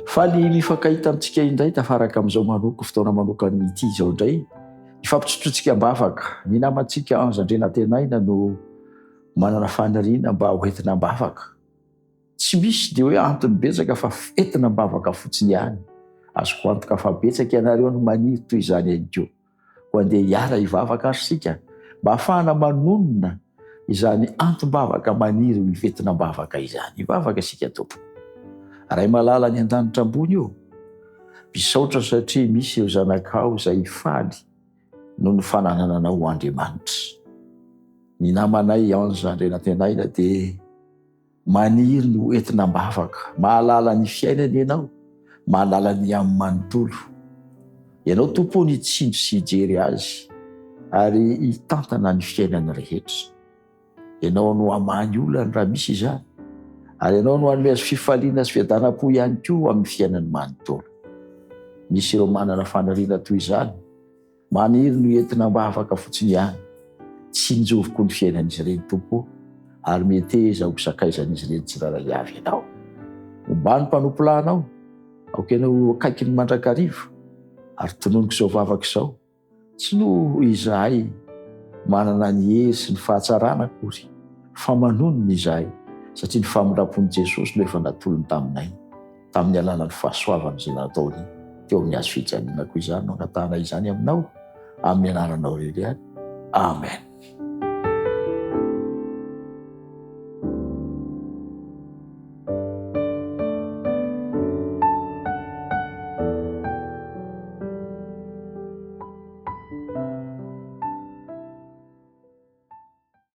Faly mifankahita amintsika indray tafaraka amin'izao manoko fotoana manokany ity izao indray ifampitsotrotsika mbavaka ny namantsika Anjandrena Tenaina no manana faniriana mba hoentina mbavaka. Tsy misy dia hoe antony betsaka fa entina mbavaka fotsiny ihany. Azoko antoka fa betsaka ianareo no maniry toy izany ihany koa. Ho andeha hiara hivavaka ary sika mba ahafahana manonona izany antom-bavaka maniry hiventina mbavaka izany. Hivavaka sika tompoko. Ray malala ny an-danitra ambony io. Misaotra satria misy ireo zanakao izay faly noho ny fanananao Andriamanitra. Ny namanay Anjandrena Tenaina dia maniry no entina mbavaka, mahalala ny fiainany ianao, mahalala ny amin'ny manontolo. Ianao tompony hitsindry sy hijery azy ary hitantana ny fiainany rehetra. Ianao no hamany olana raha misy izany. Ary ianao no hanome azy fifaliana sy fiadanam-po ihany koa amin'ny fiainany manontolo. Misy ireo manana faniriana toy izany, maniry no entina mbavaka fotsiny ihany. Tsy hinjovoko ny fiainan'izy ireny tompo, ary meteza ho sakaizan'izy ireny tsirairay avy ianao. Ombany mpanompolanao, aoka ianao akaiky ny mandrakarivo, ary tononiko izao vavaka izao, tsy no izahay manana ny hery sy ny fahatsarana akory, fa manonona izahay, satria ny famindrapon'i Jesosy no efa natolony taminay, tamin'ny alalan'ny fahasoavana izay nataony teo amin'ny hazo fijalianako izany no angatahana izany aminao, amin'ny anaranao irery ihany. Amen.